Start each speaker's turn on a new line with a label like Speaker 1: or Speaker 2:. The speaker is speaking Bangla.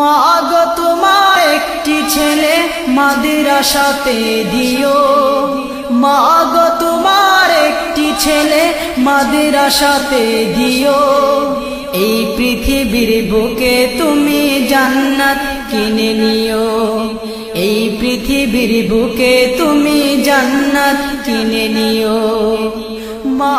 Speaker 1: মা গো তোমার একটি ছেলে মাদ্রাসাতে দিও, মা গো তোমার একটি ছেলে মাদ্রাসাতে দিও। এই পৃথিবীর বুকে তুমি জান্নাত কিনে নিও, এই পৃথিবীর বুকে তুমি জান্নাত কিনে নিও। মা